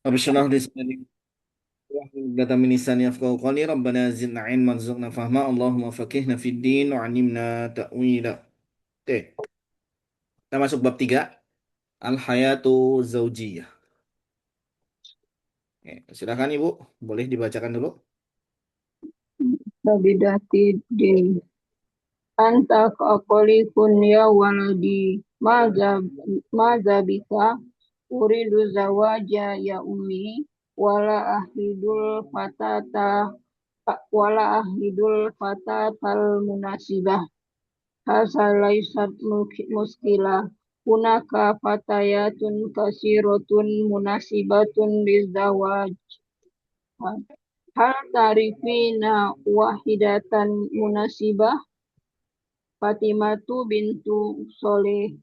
رب اشرح لي صدري واحلل عقدة من لساني يفقهوا قولي ربنا زدنا علما وارزقنا فهما اللهم فقهنا في الدين وعلمنا تأويلا. Oke, kita masuk bab 3 Al-Hayatu Zaujiyah. Oke, silakan Ibu, boleh dibacakan dulu. Sabidati din anta kaqoli kunya waladi maza maza bika uridu zawaja ya ummi wala ahlidul fatata wala ahlidul fatatal munasibah hasa laisat muskila hunaka fatayatun kasiratun munasibatun lizawaj hal tarifina wahidatan munasibah Fatimatu bintu Soleh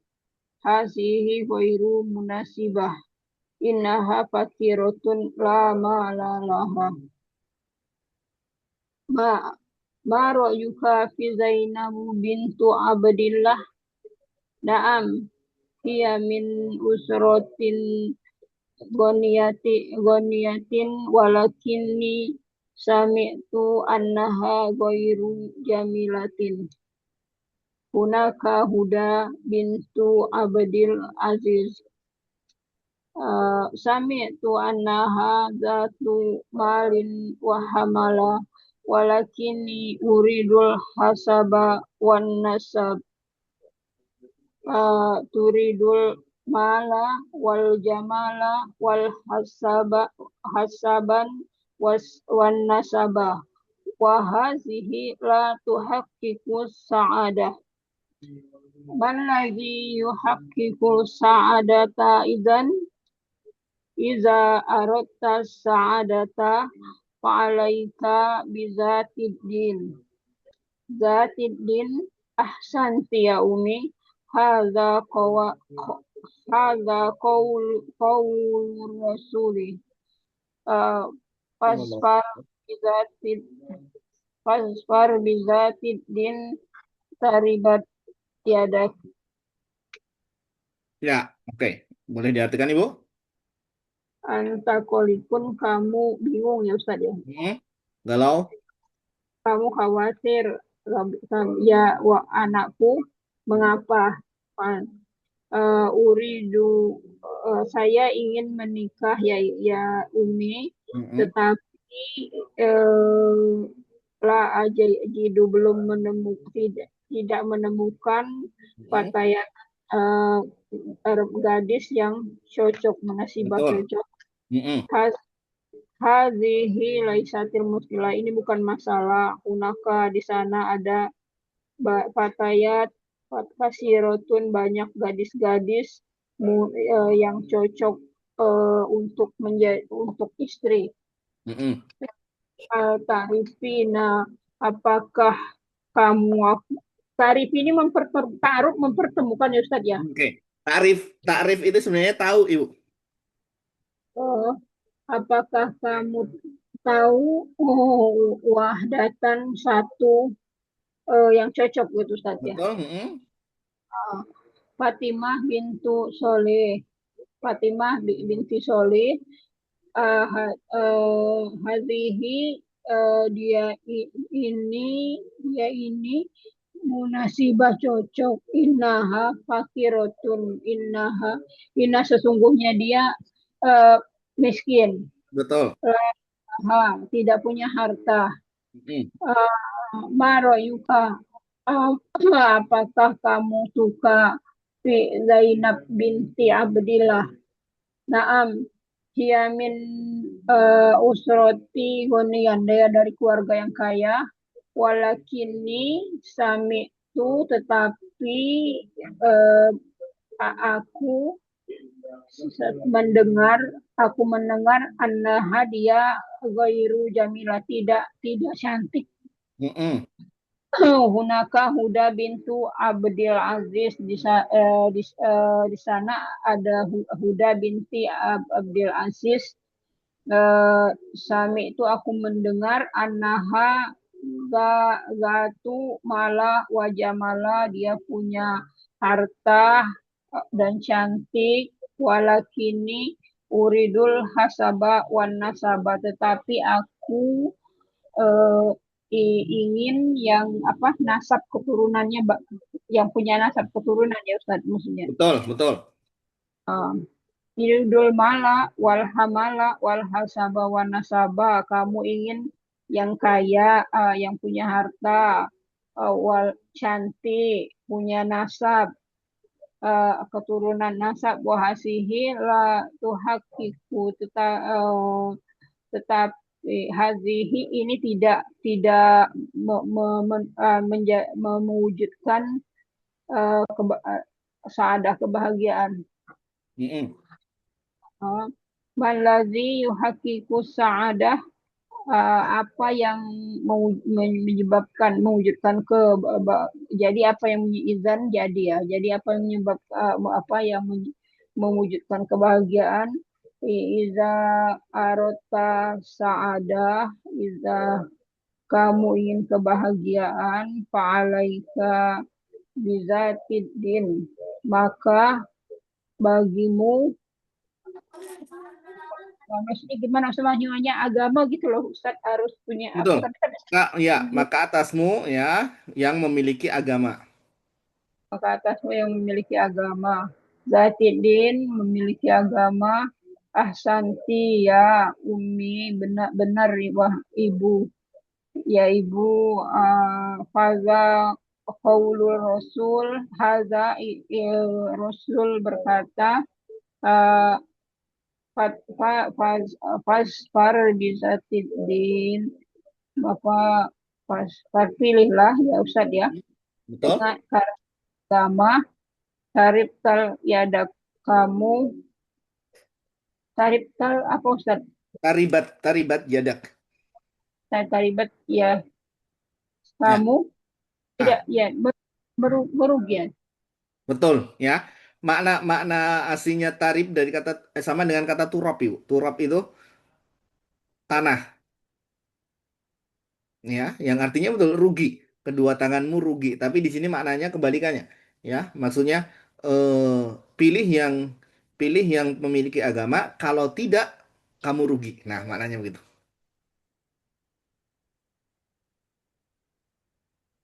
hazihi ghairu munasibah innaha fakiratun la mala laha ma ma ra'yuka fi Zainab bintu Abdillah na'am hiya min usratin goniyatin walakinni sami'tu annaha ghairu jamilatin hunaka Huda bintu Abdil Aziz sami'tu annaha zatu malin wa hamala walakini uridul hasaba wan nasab turidul mala wal jamala wal hasaban wan nasaba wa hazihi la tuhaqqiqu sa'adah man ladzi yuhaqqiqu sa'adata idzan iza aradta sa'adata fa'alaika bizatid din zatid din ahsanti ya umi hadza qawa hadza qaul rasuli uh, fasfar bizatid fasfar bizatid din taribat tiadak. Ya, oke. Boleh diartikan Ibu? Antakolikun kamu bingung ya Ustadz ya. Galau? Kamu khawatir ya anakku mengapa uridu saya ingin menikah ya Umi Mm-mm. tetapi uh, la aja jidu belum tidak menemukan Mm-mm. pakaian uh, gadis yang cocok menasibah Betul. cocok. Mm-mm. Hadhihi laisatil muskilah. Ini bukan masalah. Unaka di sana ada fatayat, kasirotun banyak gadis-gadis yang cocok untuk istri. Mm-mm. Tarifina, apakah kamu tarif ini taruh mempertemukan ya Ustaz ya? Oke. Tarif tarif itu sebenarnya tahu Ibu. Eh, apakah kamu tahu wahdatan satu yang cocok gitu Ustaz ya? Betul? Mm-mm. Fatimah bintu Soleh. Fatimah binti Soleh. Hadhihi ini dia ini munasibah cocok innaha fakirotun inna sesungguhnya dia uh, miskin Betul. tidak punya harta Mm-mm. Maroyuka, uh, apakah kamu suka fi Zainab binti Abdillah? Naam, dia min usroti gonian, dia dari keluarga yang kaya. Walakini sami itu tetapi uh, aku mendengar aku mendengar annaha dia gairu jamila tidak cantik. Mm-mm. Hunaka Huda bintu Abdil Aziz di sana ada Huda binti Abdil Aziz. Sami itu aku mendengar Anaha Gatu Mala wajah Mala dia punya harta dan cantik walakini uridul hasaba wan nasaba, tetapi aku eh, ingin yang apa nasab keturunannya, yang punya nasab keturunan ya Ustaz maksudnya. Betul, betul. Eh, Yuridul mala wal hamala wal hasaba wan nasaba, kamu ingin yang kaya, yang punya harta, wal cantik, punya nasab, keturunan nasab, wahasihi la tuhakiku, tetapi hazihi ini tidak mewujudkan saadah kebahagiaan. Mm-mm. Uh, Malazi yuhakiku saadah, apa yang menyebabkan mewujudkan jadi apa yang izan jadi ya, jadi apa yang apa yang mewujudkan kebahagiaan. Iza arota saadah, iza kamu ingin kebahagiaan, fa'alaika bizatiddin, maka bagimu, maksudnya gimana semuanya agama gitu loh Ustaz, harus punya apa Betul. tapi kan Kak, ya, maka atasmu ya yang memiliki agama. maka atasmu yang memiliki agama, zatidin memiliki agama, ahsanti ya umi, benar-benar wah ibu, ya ibu, faza qaulur rasul, haza rasul berkata, uh, fasfar bizatidin, maka fasfar pilihlah ya Ustaz ya Betul? dengan agama, tarif tal yada, kamu tarif tal apa Ustaz, Taribat, taribat jadak. saya taribat ya Ya. kamu tidak Nah, ya merugi ya. betul ya. Makna makna aslinya tarib dari kata sama dengan kata turab itu. Turab itu tanah ya, yang artinya betul rugi. Kedua tanganmu rugi, tapi di sini maknanya kebalikannya. Ya, maksudnya eh, pilih yang pilih yang memiliki agama, kalau tidak kamu rugi. Nah, maknanya begitu.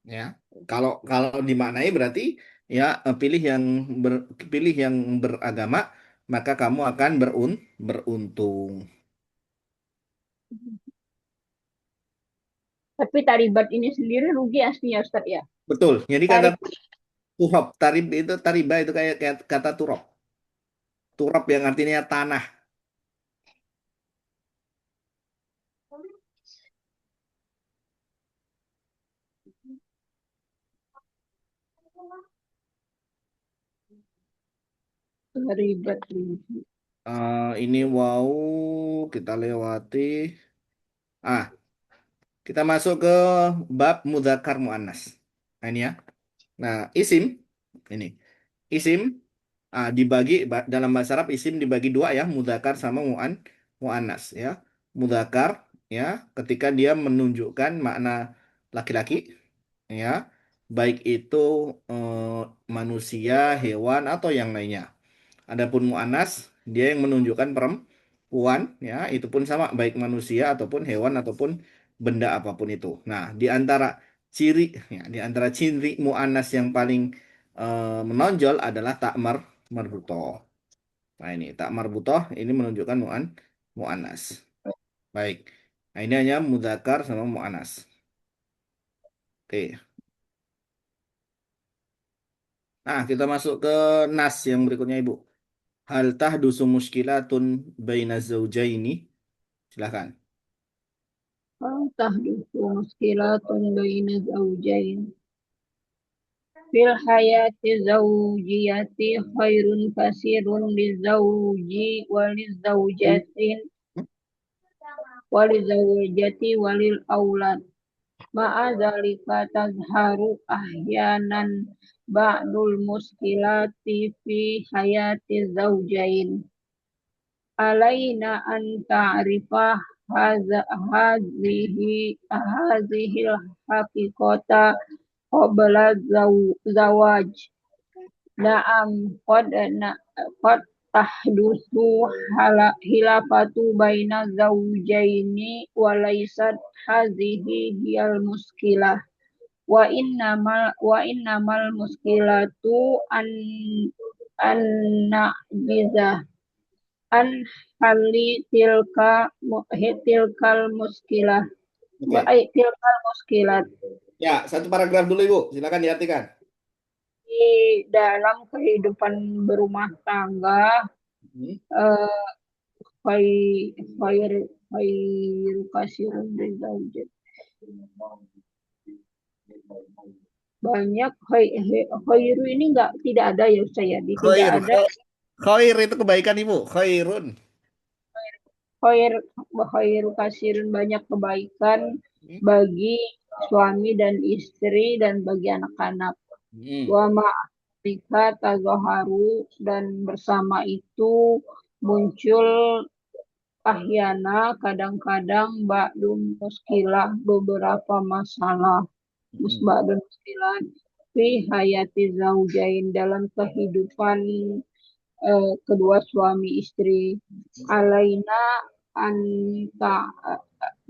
Ya, kalau kalau dimaknai berarti ya pilih yang beragama, maka kamu akan beruntung. Tapi taribat ini sendiri rugi aslinya Ustaz ya. Betul. Jadi kata Tarif tuhab, tarib itu tariba itu kayak kata turab. Turab yang artinya tanah. taribat rugi. Ini wow, kita lewati. Ah, kita masuk ke bab mudzakkar muannas. Nah, ini ya. Nah, isim ini. Isim dibagi dalam bahasa Arab, isim dibagi dua ya, mudzakkar sama muannas ya. Mudzakkar ya ketika dia menunjukkan makna laki-laki ya, baik itu manusia, hewan atau yang lainnya. Adapun mu'anas, dia yang menunjukkan perempuan, ya, itu pun sama, baik manusia ataupun hewan ataupun benda apapun itu. Nah, ciri, di antara ciri mu'anas yang paling menonjol adalah tak marbutoh. Nah, ini tak marbutoh ini menunjukkan mu'anas. Baik. Nah, ini hanya mudzakkar sama mu'anas. Oke. Nah, kita masuk ke nas yang berikutnya, Ibu. Hal tahdusu muskilatun baina zaujaini. Silakan. tahdusu muskilatun baina zawjain fil hayati zawjiyati khairun kasirun lizawji Hmm. walizawjatin walizawjati walil aulad, ma'adzalika tazharu ahyanan ba'dul muskilati fi hayati zawjain, alaina an ta'rifa hadhihi haqiqata qabla zawaj. Na'am qad tahdusu hilafatu baina zaujaini walaisat hazihi hiyal muskilah wa innamal muskilatu an na'jiza an hali tilkal muskilah Oke. tilkal muskilat Ya, satu paragraf dulu Ibu. Silakan diartikan. di dalam kehidupan berumah tangga Hmm. eh, khay khair khairu kasirun dari zaujat. Banyak khairu ini enggak tidak ada ya saya di tidak Khair. ada Khair itu kebaikan Ibu. Khairun. khair khairu kasirun banyak kebaikan Hmm. bagi suami dan istri dan bagi anak-anak. Hmm. Wa ma'rika tazaharu dan bersama itu muncul ahyana kadang-kadang ba'dum muskilah beberapa masalah Hmm. musbah dan muskilah fi hayati zaujain dalam kehidupan kedua suami istri alaina an ta-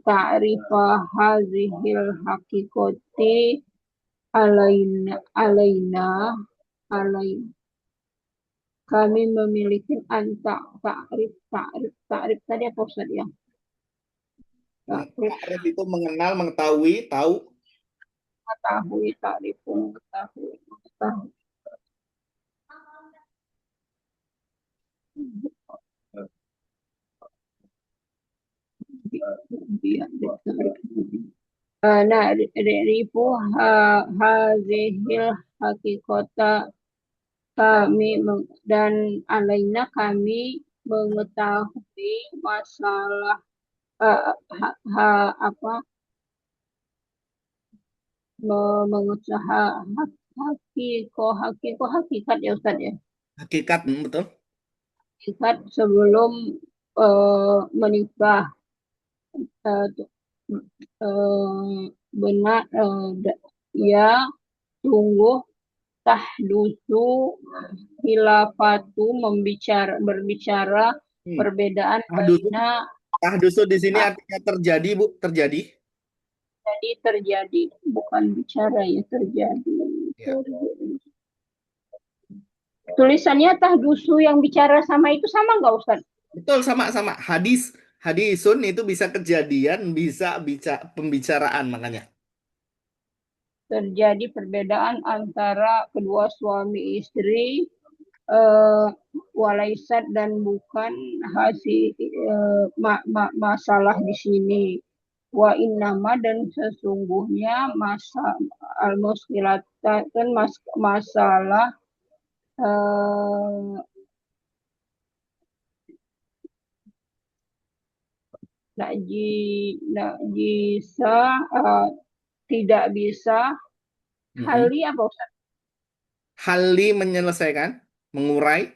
ta'rifa hazihil hakikoti alaina alaina kami memiliki ta'rif tadi apa Ustaz ya? Ta'rif Ta'rif itu mengenal, mengetahui, tahu. mengetahui ta'rif mengetahui nah rifu hazihil hakikota kami dan alaina kami mengetahui masalah apa mengusaha hakikat ya Ustaz ya Hakikat, betul. hakikat sebelum menikah uh, benar ya sungguh tahdusu hilafatu berbicara Hmm. perbedaan Tahdusu, baina tahdusu di sini ah, artinya terjadi, Bu. Terjadi. jadi terjadi bukan bicara ya terjadi. Ya. Tulisannya tahdusu yang bicara sama itu sama nggak Ustaz? Betul, sama-sama. Hadis, hadisun itu bisa kejadian, bisa pembicaraan makanya. Terjadi perbedaan antara kedua suami istri eh, walaisat dan bukan hasil masalah di sini wa innama dan sesungguhnya al muskilatan masalah eh, najisa tidak bisa Mm-mm. hali apa Ustaz? Hali menyelesaikan, mengurai.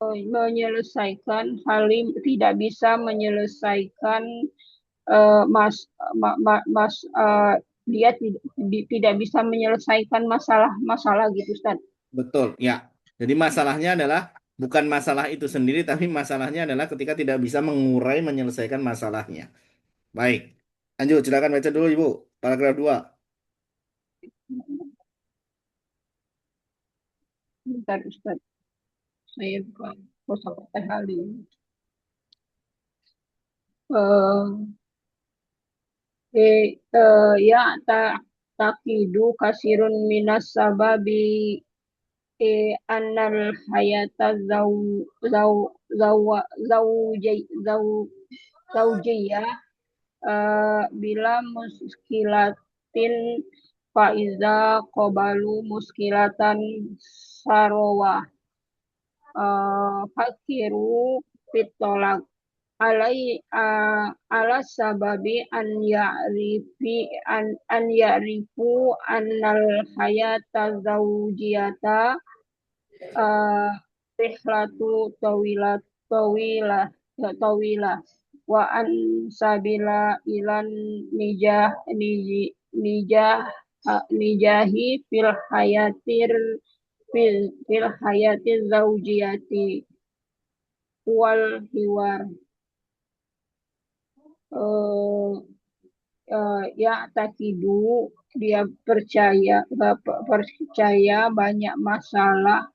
Menyelesaikan halim tidak bisa menyelesaikan mas, mas dia tidak bisa menyelesaikan masalah gitu Ustaz. Betul, ya. Jadi masalahnya adalah bukan masalah itu sendiri, tapi masalahnya adalah ketika tidak bisa mengurai, menyelesaikan masalahnya. Baik. Lanjut, silakan baca dulu, Ibu. Paragraf 2. Bentar Ustaz, saya buka kosakata halim. Eh, ya takidu kasirun minas sababi annal hayata zau zau zau zaujiyah bila muskilatin faiza kobalu muskilatan sarowa fakiru pitolak ala sababi an ya'rifu annal hayata zaujiyata uh, rihlatu tawilah tawilah wa an sabila ilan nijah nijahi fil hayatir zaujiyati wal hiwar. Eh, ya takidu dia percaya banyak masalah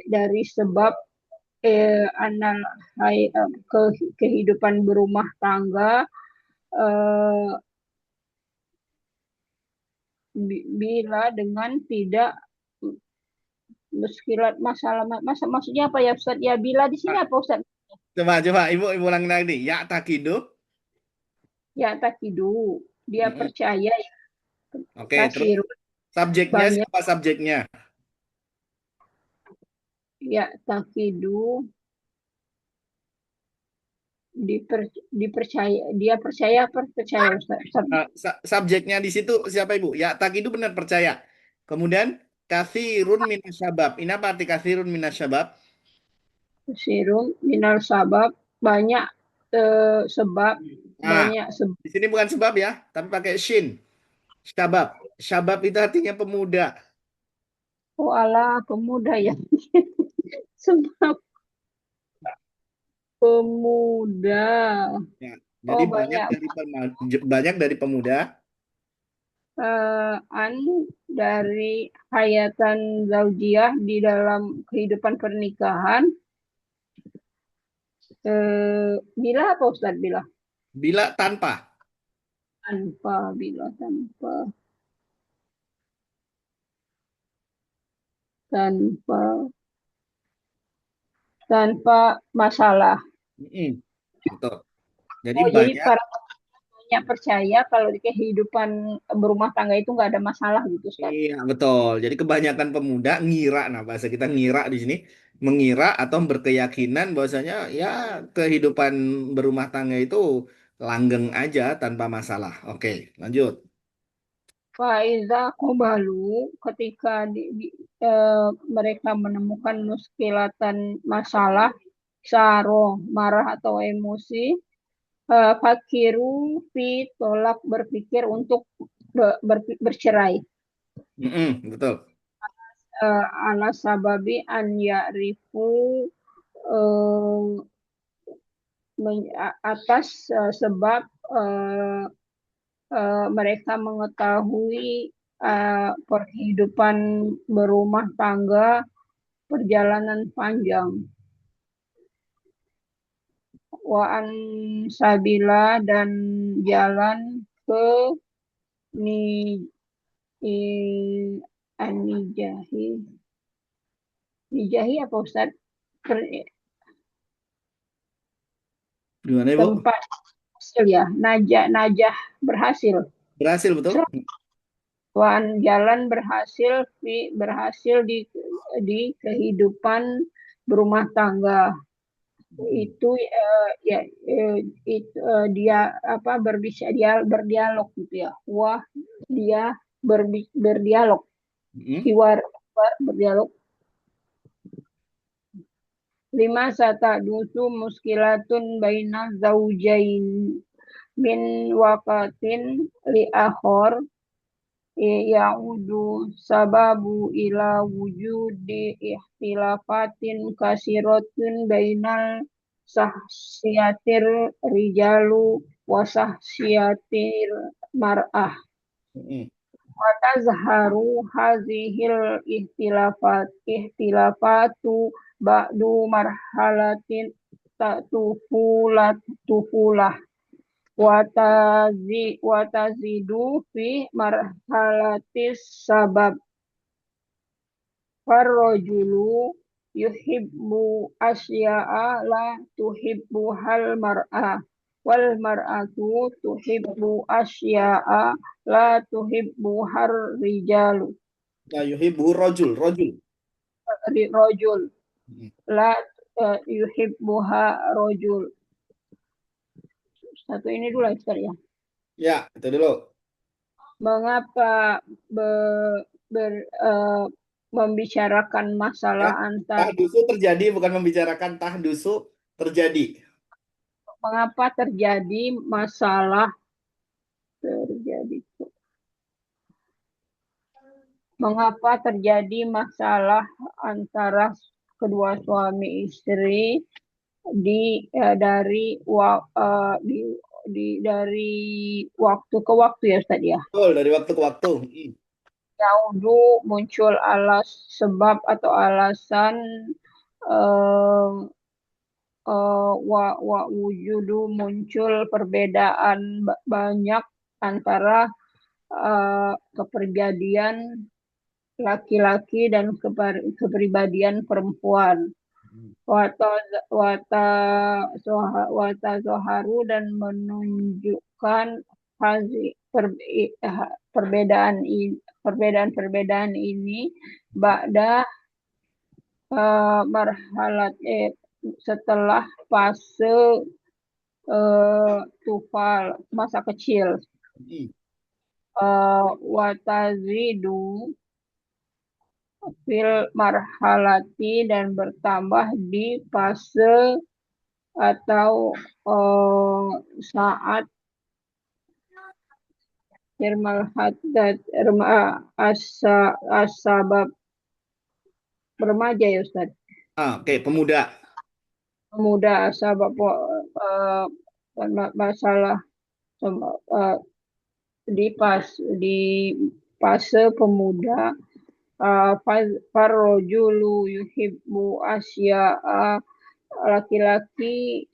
dari sebab anal kehidupan berumah tangga eh, bila dengan tidak meskilat masalah maksudnya apa ya Ustaz? Ya bila di sini Ah, apa Ustaz? coba ibu ulang lagi. Ya takidu. Ya takidu dia Mm-mm. percaya ya Oke, terus kasir subjeknya banyak siapa subjeknya? ya takidu dipercaya dia percaya percaya Ustaz. Subjeknya di situ siapa ibu? Ya takidu benar percaya. Kemudian kathirun minasyabab. Ini apa arti kathirun minasyabab? Sirum minal sabab banyak sebab Nah, banyak sebab di sini bukan sebab ya, tapi pakai shin. Syabab. Syabab itu artinya pemuda. oh Allah pemuda ya sebab pemuda Ya. Jadi oh banyak banyak dari pemuda. an dari hayatan zaujiyah di dalam kehidupan pernikahan bila apa Ustaz bila Bila tanpa. tanpa tanpa masalah. Mm-mm. Betul. Jadi Oh jadi banyak. para banyak percaya kalau di kehidupan berumah tangga itu nggak ada masalah gitu Ustaz. Iya, betul. Jadi kebanyakan pemuda ngira, nah bahasa kita ngira di sini, mengira atau berkeyakinan bahwasanya ya kehidupan berumah tangga itu langgeng aja tanpa masalah. Oke, lanjut. Faiza Kobalu ketika mereka menemukan muskilatan masalah, saro, marah atau emosi, fakiru fi tolak berpikir untuk bercerai. Mm-mm, betul. Ala sababi an ya'rifu eh, atas sebab eh, mereka mengetahui perhidupan berumah tangga perjalanan panjang waan sabila dan jalan ke ni anijahi nijahi apa Ustaz? Gimana, Ibu? Tempat hasil ya najah berhasil Berhasil, betul? waan jalan berhasil di kehidupan berumah tangga Mm-mm. itu ya itu dia apa berbicara dia berdialog gitu ya wah dia berdialog Mm-mm. hiwar berdialog lima sata dusu muskilatun baina zaujain min wakatin li akhor yaudu sababu ila wujudi ikhtilafatin kasiratun bainal sahsiyatir rijalu wa sahsiyatir mar'ah Mm-mm. wa tazharu hazihil ihtilafatu ba'du marhalatin tufulah watazidu fi marhalatis sabab farrojulu yuhibbu asya'a la tuhibbu hal mar'ah wal mar'atu tuhibbu asya'a la tuhibbu har rijalu Nah, yuhibbu rojul, rojul. rojul Mm-mm. la yuhibbuha rojul satu ini dulu Ustaz ya Ya, itu dulu. mengapa be- ber- eh, membicarakan Ya, masalah antar tahdusu terjadi, bukan membicarakan tahdusu terjadi. mengapa terjadi masalah terjadi mengapa terjadi masalah antara kedua suami istri di dari dari waktu ke waktu ya Ustaz ya. Betul, dari waktu ke waktu. Hmm. Yaudu muncul sebab atau alasan eh, wujudu muncul perbedaan banyak antara kepribadian laki-laki dan kepribadian perempuan. Wata wata wata zoharu dan menunjukkan perbedaan perbedaan ini ba'da marhalat setelah fase tufal masa kecil Hmm. watazidu fil marhalati dan bertambah di fase atau saat firmal haddad asabab remaja ya Ustaz. Oke, pemuda. Pemuda asabab masalah eh, di fase pemuda farrojulu yuhibbu asya'a laki-laki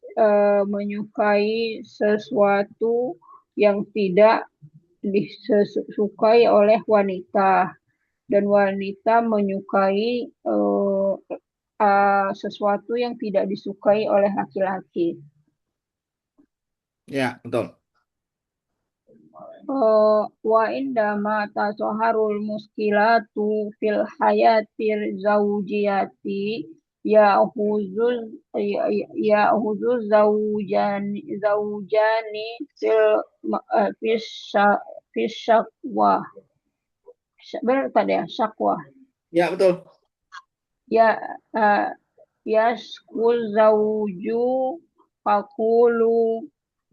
menyukai sesuatu yang tidak disukai oleh wanita dan wanita menyukai sesuatu yang tidak disukai oleh laki-laki. Ya, betul. Wa indama tasoharul muskilatu fil hayatir zaujiyati ya huzuz ya huzuz zaujani fis syakwa. Benar tadi ya, syakwa. Ya, betul. Ya uh, yaskul zauju fakulu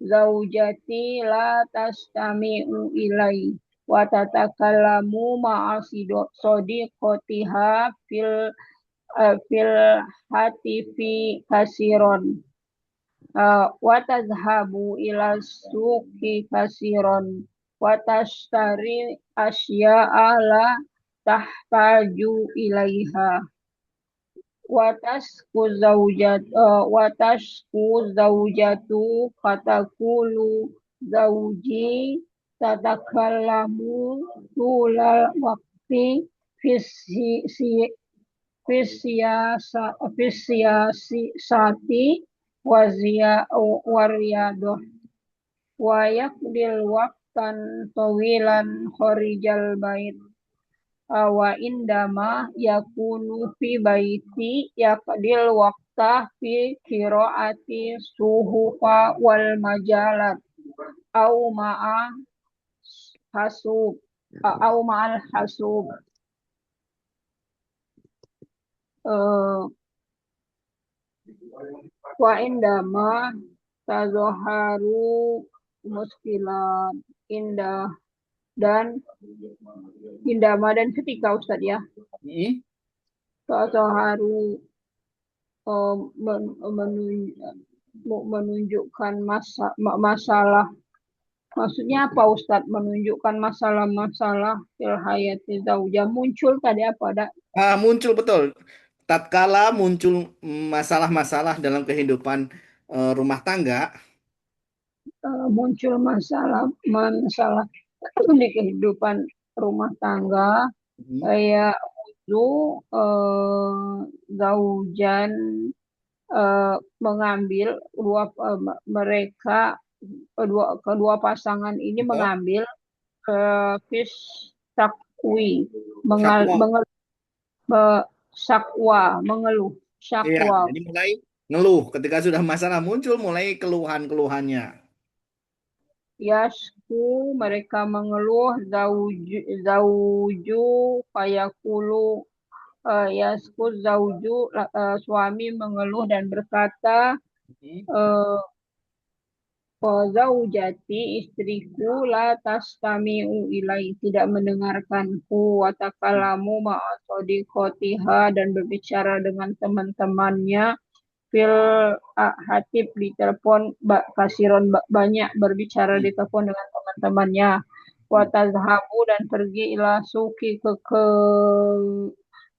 zaujati la tastami'u ilai wa tatakallamu ma'a sodiqotiha fil hatifi kasiron wa tazhabu ila suqi kasiron wa tashtari asya'a la tahtaju ilaiha watasku zaujatu fatakulu zauji tatakallamu tulal waktu fisiasati wariyadoh wa yakdil waktan tawilan khorijal bait wa indama yakunu fi baiti yaqdil waqta fi qiraati suhufa wal majalat au ma'a hasub au ma'al hasub Eh, wa indama tazoharu muskilan indah dan indama dan ketika Ustadz ya Hmm. tazoharu menunjukkan masalah. Maksudnya apa Ustadz? Menunjukkan masalah-masalah fil hayati zaujah. Muncul tadi apa? Muncul betul. Tatkala muncul masalah-masalah dalam kehidupan rumah tangga. Muncul masalah di kehidupan rumah tangga. Hmm. Kayak itu zaujan mengambil mereka kedua pasangan ini Betul. mengambil fish takwi Syakwa. mengeluh Iya, syakwa jadi mulai ngeluh. Ketika sudah masalah muncul, mulai keluhan-keluhannya. yasku mereka mengeluh zauju fayakulu yasku zauju suami mengeluh dan berkata Hmm. eh, Fazaujati istriku la tastami'u ilai tidak mendengarkanku watakalamu ma'asodikotiha dan berbicara dengan teman-temannya fil hatib di telepon kasiron banyak berbicara di telepon dengan teman-temannya watazhabu dan pergi ila suki ke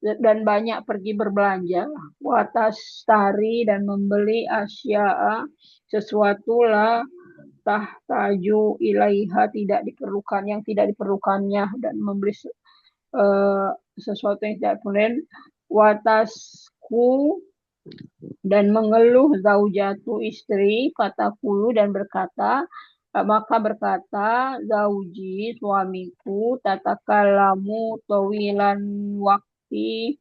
dan banyak pergi berbelanja watas tari dan membeli asya sesuatu lah tahtaju ilaiha tidak diperlukan yang tidak diperlukannya dan membeli eh, sesuatu yang tidak perlu watasku dan mengeluh zaujatu istri fatakulu dan berkata maka berkata zauji suamiku tatakalamu tawilan waktu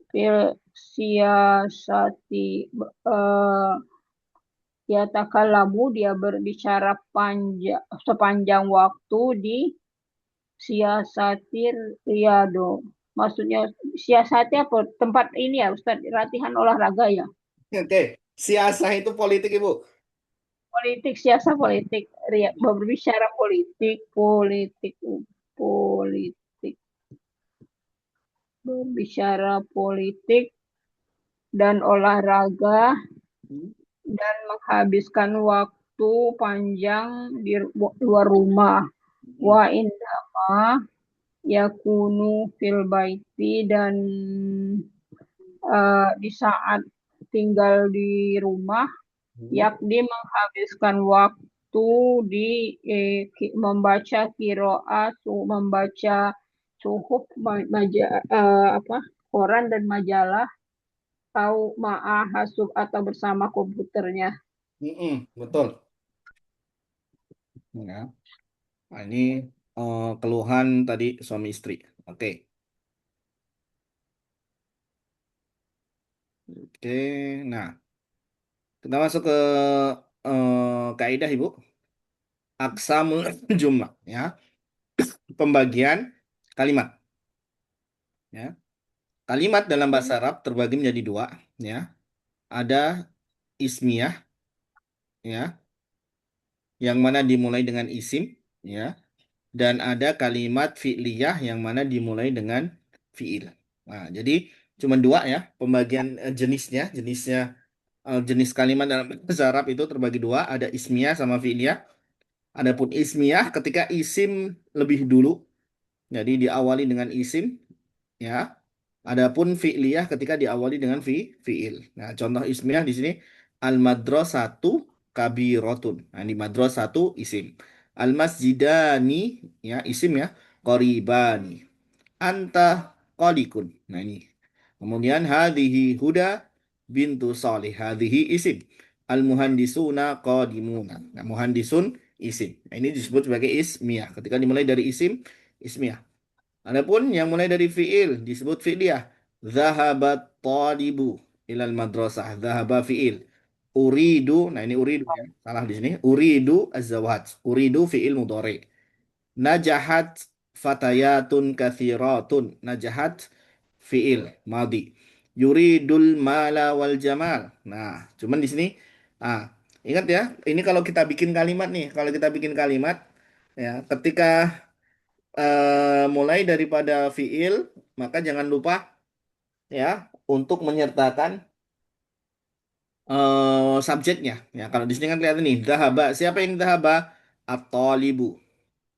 fil siasati eh, ya takalamu dia berbicara sepanjang waktu di siasatir riado. Maksudnya siasati apa? Tempat ini ya Ustaz, latihan olahraga ya. Oke, siasah itu politik, Ibu. Politik, siasa politik, berbicara politik, politik, berbicara politik dan olahraga dan menghabiskan waktu panjang di luar rumah. Wa indama yakunu fil baiti dan di saat tinggal di rumah yakni menghabiskan waktu di membaca kiroat, membaca suhuf, apa koran dan majalah, tahu ma'ahasub atau bersama komputernya. Betul. Ya. Nah, ini keluhan tadi suami istri. Oke. Oke. Nah, kita masuk ke kaidah, Ibu. Aksamul jumlah, ya. Pembagian kalimat, ya. Kalimat dalam bahasa Arab terbagi menjadi dua, ya. Ada ismiyah, ya, yang mana dimulai dengan isim, ya. Dan ada kalimat fi'liyah yang mana dimulai dengan fi'il. Nah, jadi cuma dua ya pembagian jenisnya, jenis kalimat dalam bahasa Arab itu terbagi dua, ada ismiyah sama fi'liyah. Adapun ismiyah ketika isim lebih dulu, jadi diawali dengan isim, ya. Adapun fi'liyah ketika diawali dengan fi'il. Nah, contoh ismiyah di sini al-madrasatu kabiratun. Nah, di madrasatu isim. Al-masjidani ya isim ya, qaribani. Anta qalikun. Nah, ini. Kemudian hadhihi Huda bintu Salih. Hadhihi isim. Al-muhandisuna qadimuna. Nah, muhandisun isim. Nah, ini disebut sebagai ismiyah. Ketika dimulai dari isim, ismiyah. Adapun yang mulai dari fiil disebut fi'liyah. Zahabat talibu ilal madrasah. Zahaba fiil. Uridu, nah ini uridu ya. Salah di sini. Uridu az-zawaj. Uridu fiil mudhari. Najahat fatayatun kathiratun. Najahat fiil madhi. Yuridul mala wal jamal. Nah, cuman di sini ingat ya, ini kalau kita bikin kalimat nih, kalau kita bikin kalimat ya, ketika mulai daripada fiil, maka jangan lupa ya untuk menyertakan subjeknya. Ya, kalau di sini kan kelihatan nih, dahaba. Siapa yang dahaba? At-talibu.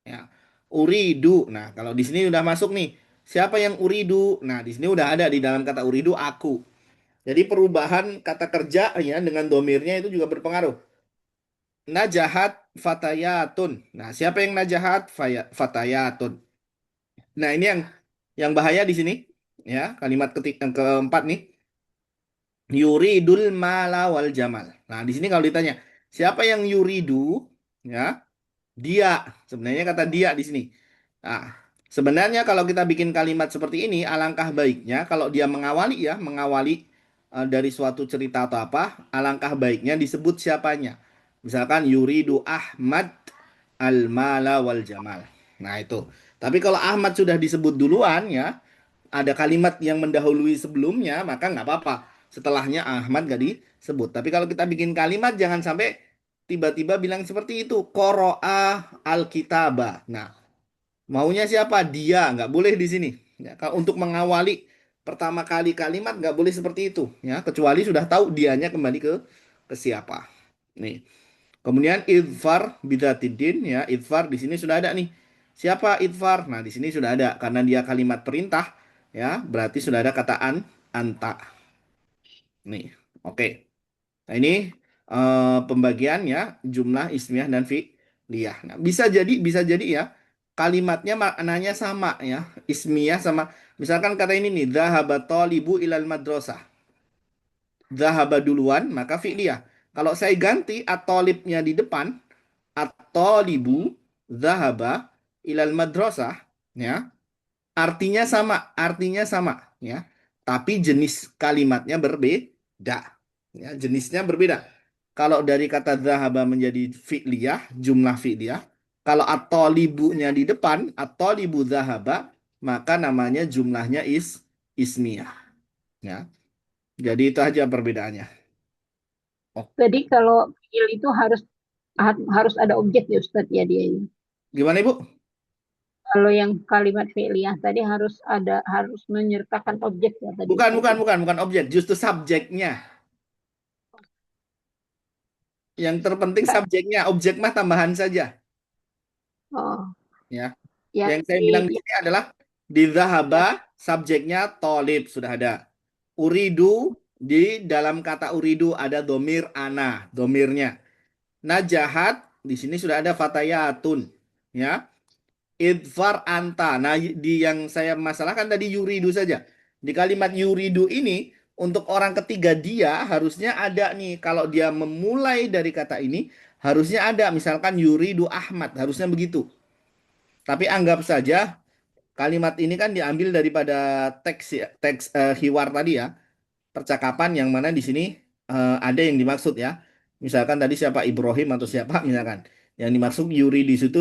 Ya. Uridu. Nah, kalau di sini udah masuk nih. Siapa yang uridu? Nah, di sini udah ada di dalam kata uridu aku. Jadi perubahan kata kerja ya dengan domirnya itu juga berpengaruh. Najahat fatayatun. Nah, siapa yang najahat? Fatayatun. Nah, ini yang bahaya di sini ya, kalimat yang keempat nih. Yuridul mala wal jamal. Nah, di sini kalau ditanya, siapa yang yuridu? Ya, dia. Sebenarnya kata dia di sini. Nah, sebenarnya kalau kita bikin kalimat seperti ini, alangkah baiknya kalau dia mengawali ya, mengawali dari suatu cerita atau apa, alangkah baiknya disebut siapanya. Misalkan yuridu Ahmad al-mala wal jamal. Nah, itu. Tapi kalau Ahmad sudah disebut duluan ya, ada kalimat yang mendahului sebelumnya, maka nggak apa-apa. Setelahnya Ahmad gak disebut. Tapi kalau kita bikin kalimat, jangan sampai tiba-tiba bilang seperti itu. Qara'a al-kitaba. Nah, maunya siapa? Dia. Nggak boleh di sini. Ya, untuk mengawali pertama kali kalimat nggak boleh seperti itu. Ya, kecuali sudah tahu dianya kembali ke siapa. Nih. Kemudian idfar bidatidin ya, idfar di sini sudah ada nih. Siapa idfar? Nah, di sini sudah ada karena dia kalimat perintah ya, berarti sudah ada kataan anta. Nih. Oke. Nah, ini pembagian ya jumlah ismiyah dan fi'liyah. Nah, bisa jadi ya kalimatnya maknanya sama ya. Ismiyah sama misalkan kata ini nih, dzahaba thalibu ilal madrasah. Dzahaba duluan, maka fi'liyah. Kalau saya ganti at-thalibnya di depan, at-thalibu dzahaba ilal madrasah ya. Artinya sama ya. Tapi jenis kalimatnya berbeda. Ya, jenisnya berbeda. Kalau dari kata zahaba menjadi fi'liyah, jumlah fi'liyah. Kalau at-talibunya di depan, at-talibu zahaba, maka namanya jumlahnya ismiyah. Ya. Jadi itu aja perbedaannya. Oh, Jadi kalau fiil itu harus ada objek ya Ustadz ya dia ini. gimana Ibu? Kalau yang kalimat fi'liyah tadi harus menyertakan objek ya tadi Bukan, Ustadz bukan, ya. bukan, bukan objek, justru subjeknya. Yang terpenting Enggak. subjeknya, objek mah tambahan saja. Oh, Ya. yang Yang saya di bilang di sini adalah di zahaba subjeknya tolib sudah ada. Uridu di dalam kata uridu ada domir ana, domirnya. Najahat di sini sudah ada fatayatun, ya. Idfar anta. Nah, di yang saya masalahkan tadi yuridu saja. Di kalimat yuridu ini untuk orang ketiga dia harusnya ada nih. Kalau dia memulai dari kata ini harusnya ada. Misalkan yuridu Ahmad harusnya begitu. Tapi anggap saja kalimat ini kan diambil daripada teks ya, teks hiwar tadi ya, percakapan yang mana di sini ada yang dimaksud ya. Misalkan tadi siapa Ibrahim atau siapa misalkan. Yang dimaksud Yuri di situ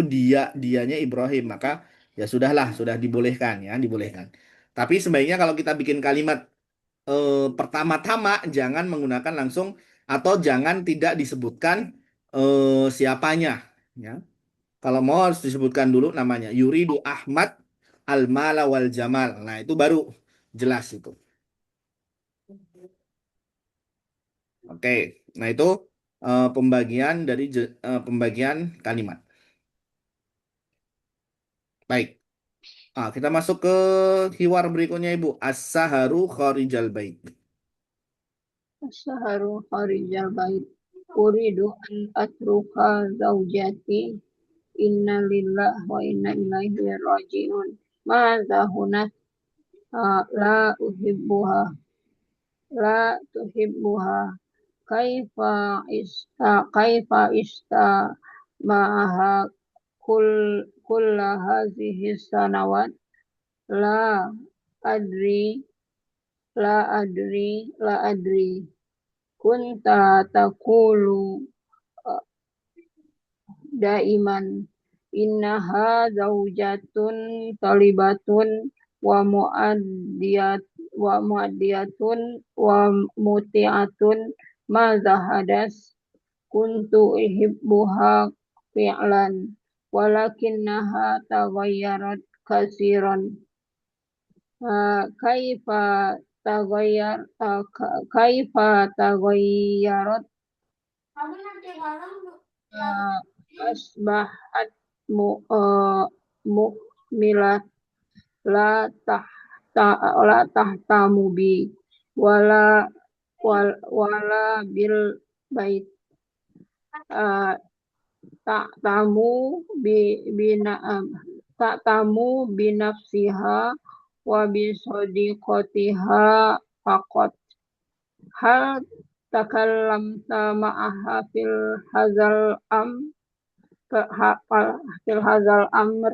dianya Ibrahim, maka ya sudahlah, sudah dibolehkan ya, dibolehkan. Tapi sebaiknya kalau kita bikin kalimat pertama-tama jangan menggunakan langsung atau jangan tidak disebutkan siapanya ya. Kalau mau harus disebutkan dulu namanya. Yuridu Ahmad al-mala wal jamal. Nah, itu baru jelas itu. Oke. Nah, itu pembagian dari pembagian kalimat. Baik. Kita masuk ke hiwar berikutnya, Ibu. As-saharu kharijal bait. Saharu kharijal bait. Uridu an atruka zaujati. Inna lillah wa inna ilaihi rajiun. Mada hunat la uhibbuha la tuhibbuha kaifa ista ma'aha kul kulla hazihi sanawat la adri la adri kunta takulu uh, daiman innaha zaujatun talibatun wa muaddiyatun wa muti'atun ma zahadas kuntu ihibbuha fi'lan walakinnaha taghayyarat kasiran. Kaifa taghayyarat uh, asbahat mu'milat la tahta la tahtamu bi wala wala bil bait uh, tak tamu bina tak tamu binafsiha wa bisodiqotiha faqat hal takallamta ma'aha fil hazal amr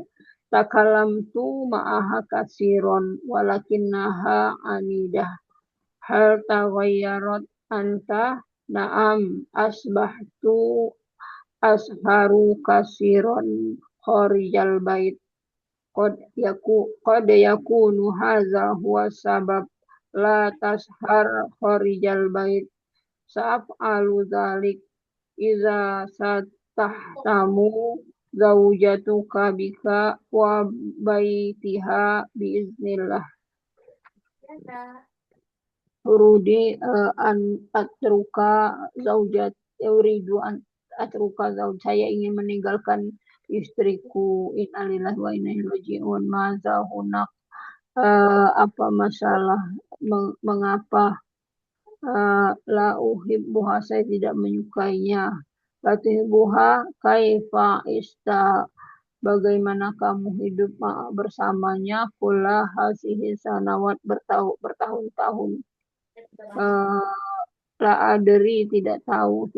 takallamtu ma'aha kasiron walakinnaha anidah hal taghayyarat anta na'am asbahtu asharu kasiron kharijal bait qad yakunu hadza huwa sabab la tashhar kharijal bait sa'afalu dzalik iza satahtamu zaujatuka bika wa baitiha biiznillah. Urudi an atruka zaujat uridu an atruka zauj saya ingin meninggalkan istriku innalillahi wa inna ilaihi rajiun maza hunak apa masalah mengapa la uhibbuha saya tidak menyukainya la tuhibbuha kaifa ista bagaimana kamu hidup bersamanya kula hasihi sanawat bertahun-tahun. Eh, la adri tidak tahu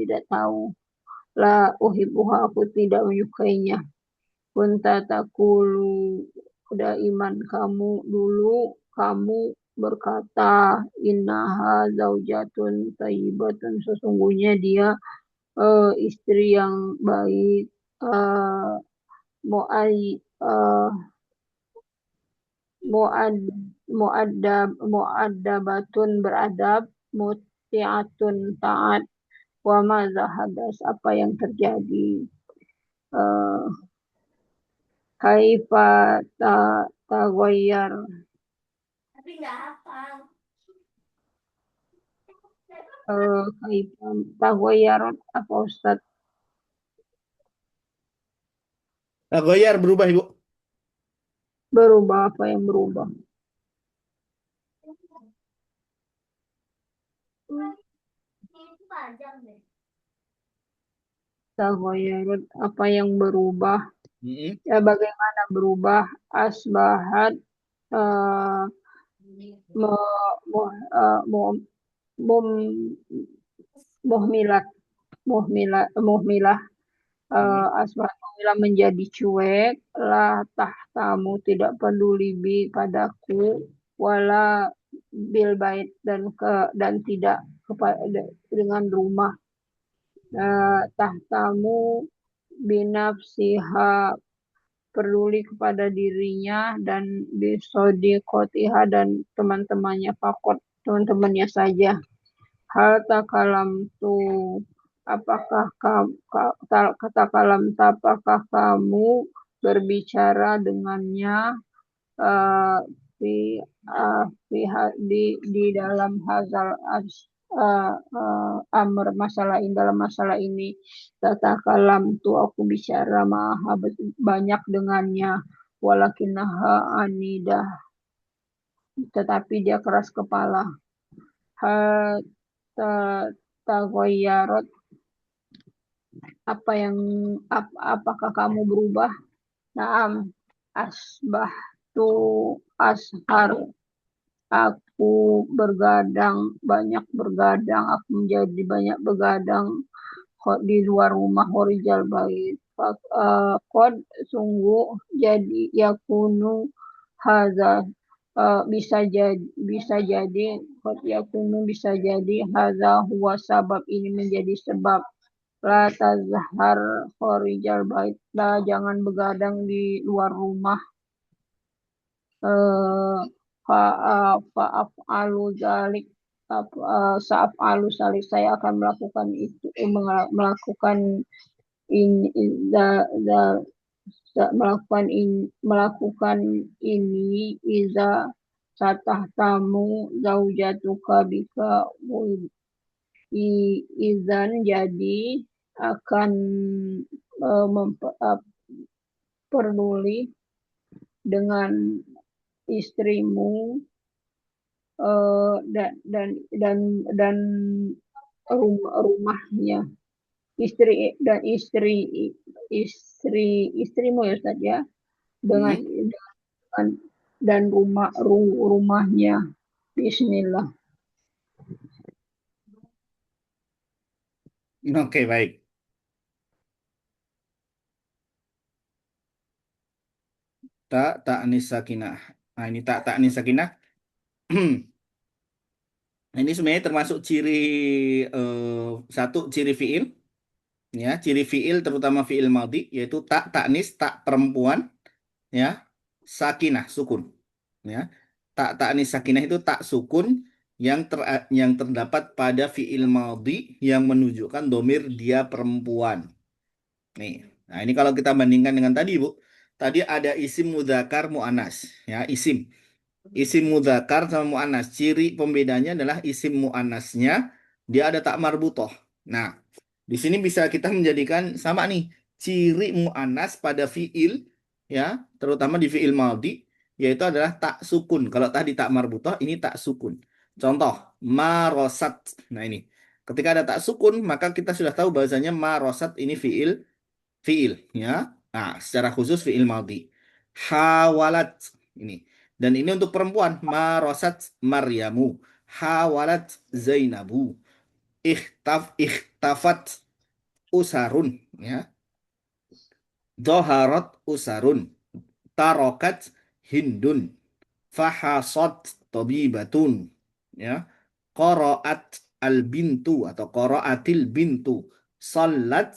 la uhibbuha aku tidak menyukainya kunta takulu iman kamu dulu kamu berkata innaha zaujatun thayyibatun sesungguhnya dia istri yang baik uh, mu'ay uh, mu'ad mu'addabatun beradab mutiatun taat wa madza hadas apa yang terjadi eh kaifa ta tagoyar kaifa tagoyar apa Ustaz Goyar berubah Ibu. berubah apa yang berubah tagoyarut apa yang berubah Mm-mm. ya bagaimana berubah asbahat eh mu, mu, mu, mum- muhmilat muhmilah Mm-mm. asbahat muhmilah menjadi cuek lah tahtamu tidak peduli bi padaku wala bil bait dan tidak kepada dengan rumah tahtamu binafsiha peduli kepada dirinya dan bisodikotiha dan teman-temannya fakot teman-temannya saja hal takalam tu apakah kata kalam apakah kamu berbicara dengannya eh, di di dalam hazal amr masalah ini dalam masalah ini tata kalam tu aku bicara maha banyak dengannya walakinaha anidah tetapi dia keras kepala hatta tagoyarot apa yang apakah kamu berubah naam asbah tu ashar aku aku menjadi banyak begadang di luar rumah horizal bait kod sungguh jadi yakunu haza bisa jadi kod yakunu bisa jadi haza huwa sabab ini menjadi sebab la tazhar horizal bait la jangan begadang di luar rumah eh fa'afalu zalik sa'afalu zalik saya akan melakukan itu melakukan ini melakukan ini iza satah tamu zaujatuka bika izan jadi akan peduli dengan istrimu dan rumahnya istri istrimu ya Ustaz ya dengan, Mm-mm. dengan dan rumahnya Bismillah Oke, baik. Tak anis sakinah. Nah, ini tak anis sakinah. Nah, ini sebenarnya termasuk ciri satu ciri fiil, ya, ciri fiil terutama fiil madhi yaitu tak taknis tak perempuan, ya, sakinah sukun, ya. Tak taknis sakinah itu tak sukun yang terdapat pada fiil madhi yang menunjukkan domir dia perempuan. Nih. Nah, ini kalau kita bandingkan dengan tadi, Bu. Tadi ada isim mudzakkar muannas, ya, isim. Isim mudzakkar sama muannas. Ciri pembedanya adalah isim muannasnya dia ada tak marbutoh. Nah, di sini bisa kita menjadikan sama nih ciri muannas pada fiil, ya, terutama di fiil maldi, yaitu adalah tak sukun. Kalau tadi tak marbutoh, ini tak sukun. Contoh marosat. Nah, ini ketika ada tak sukun maka kita sudah tahu bahwasanya marosat ini fiil, ya. Nah, secara khusus fiil maldi. Hawalat ini. Dan ini untuk perempuan. Marosat Maryamu. Hawalat Zainabu. Ikhtafat usarun, ya. Doharat usarun. Tarokat hindun. Fahasot tobibatun, ya. Qaraat al bintu atau qaraatil bintu. Salat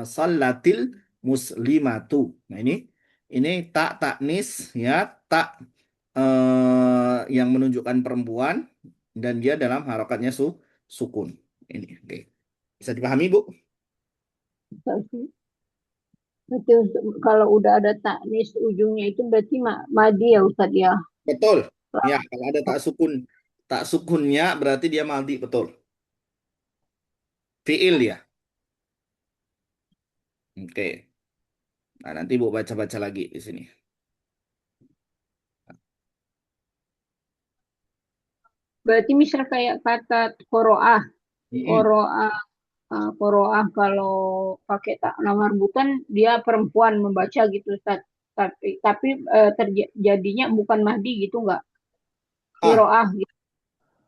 salatil muslimatu. Nah, ini tak taknis, ya, tak yang menunjukkan perempuan dan dia dalam harokatnya sukun. Ini oke. Bisa dipahami, Bu? Berarti kalau udah ada taknis ujungnya itu berarti madi ya Ustadz ya. Betul. Ya, kalau ada tak sukunnya berarti dia maldi, betul. Fiil ya. Oke. Nah, nanti Bu baca-baca lagi di sini. Berarti misal kayak kata koroah, Mm-mm. koroah, koroah kalau pakai tak nomor bukan dia perempuan membaca gitu Ustadz. Tapi terjadinya bukan mahdi gitu nggak? Ah, Kiroah gitu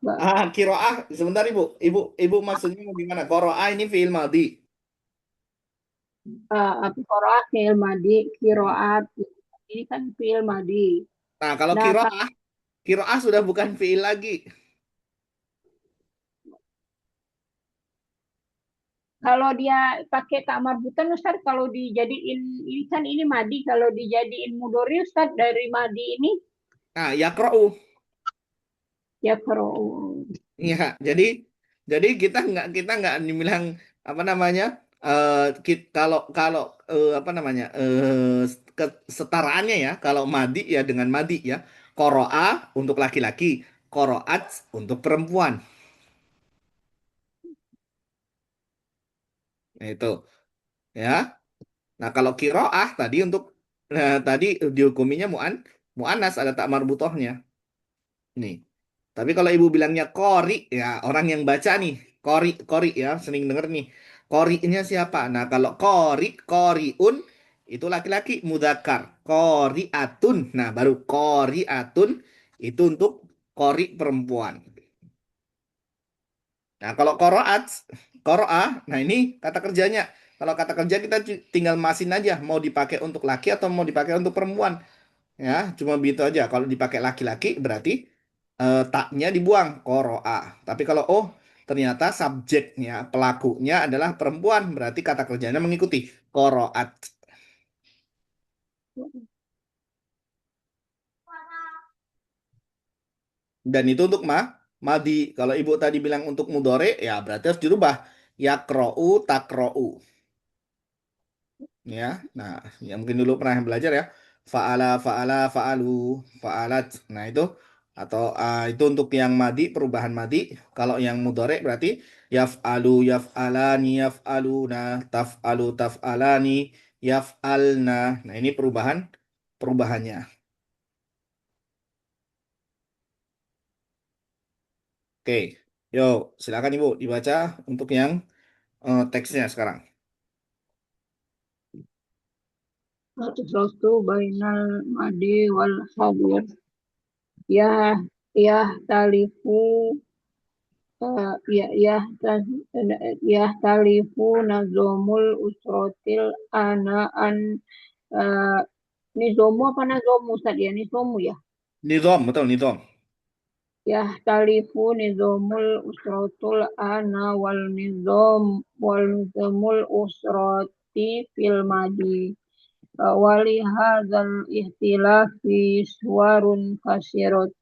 nggak? kiroah. Sebentar, Ibu. Ibu maksudnya mau gimana? Koroah ini fiil maldi. Apa koroah fi'il madi, kiroat ini kan fi'il madi. Nah, kalau Nah, kiroah sudah bukan fiil lagi. kalau dia pakai tak marbutan Ustaz, kalau dijadiin ini kan ini madi, kalau dijadiin mudori Ustaz dari madi ini Nah, yakra'u. ya karo. Ya, jadi kita nggak dibilang apa namanya? Kalau kalau apa namanya? Kesetaraannya ya, kalau madi ya dengan madi ya. Koroa untuk laki-laki, koroat untuk perempuan. Nah, itu, ya. Nah, kalau kiroah tadi tadi dihukuminya mu'annas ada tak marbutohnya. Nih. Tapi kalau ibu bilangnya kori, ya orang yang baca nih, kori ya, sering denger nih. Korinya siapa? Nah, kalau koriun itu laki-laki mudakar. Koriatun. Nah, baru koriatun itu untuk kori perempuan. Nah, kalau koroah, nah ini kata kerjanya. Kalau kata kerja kita tinggal masin aja, mau dipakai untuk laki atau mau dipakai untuk perempuan. Ya, cuma begitu aja. Kalau dipakai laki-laki berarti taknya dibuang, koroa. Tapi kalau ternyata subjeknya, pelakunya adalah perempuan, berarti kata kerjanya mengikuti koroat. Dan itu untuk madi. Kalau ibu tadi bilang untuk mudore, ya berarti harus dirubah. Yakrou, takrou. Ya, nah, yang mungkin dulu pernah belajar ya. Fa'alu, fa'alat. Nah, itu atau itu untuk yang madi, perubahan madi. Kalau yang mudhari berarti yaf'alu, yaf'alani, yaf'aluna, taf'alu, taf'alani, yaf'alna. Nah, ini perubahannya. Oke. Yo, silakan Ibu dibaca untuk yang teksnya sekarang. Satu bainal madi wal hadir ya ya talifu ya talifu nazomul usrotil an eh, nizomu apa nazomu Ustaz ya nizomu ya. Nizam, betul, nizam. Yahtalifu nizamul usratul ana wal nizamul usrati fil madi. Wali hadzal ihtilafi suwarun kasirat.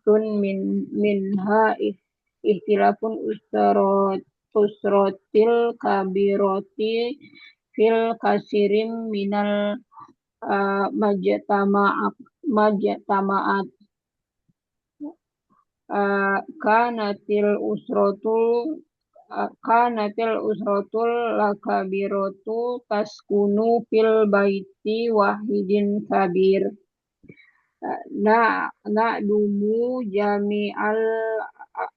ikhtilafun minha ikhtilafun usrotil kabiroti fil kasirim minal majtamaat majtamaat kanatil usrotul lakabirotu taskunu fil baiti wahidin kabir. Dumu jami'al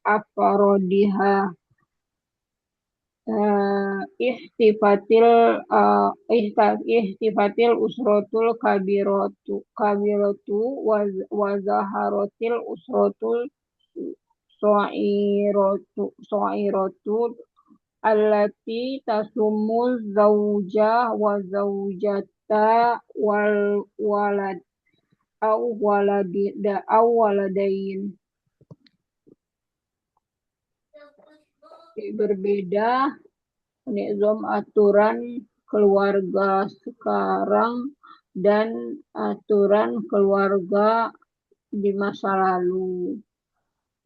afrodiha ihtifatil usrotul kabiratu wazaharatil usrotul so'iratu allati tasummu zauja wa zaujata wal walad au waladain. Berbeda nizam aturan keluarga sekarang dan aturan keluarga di masa lalu.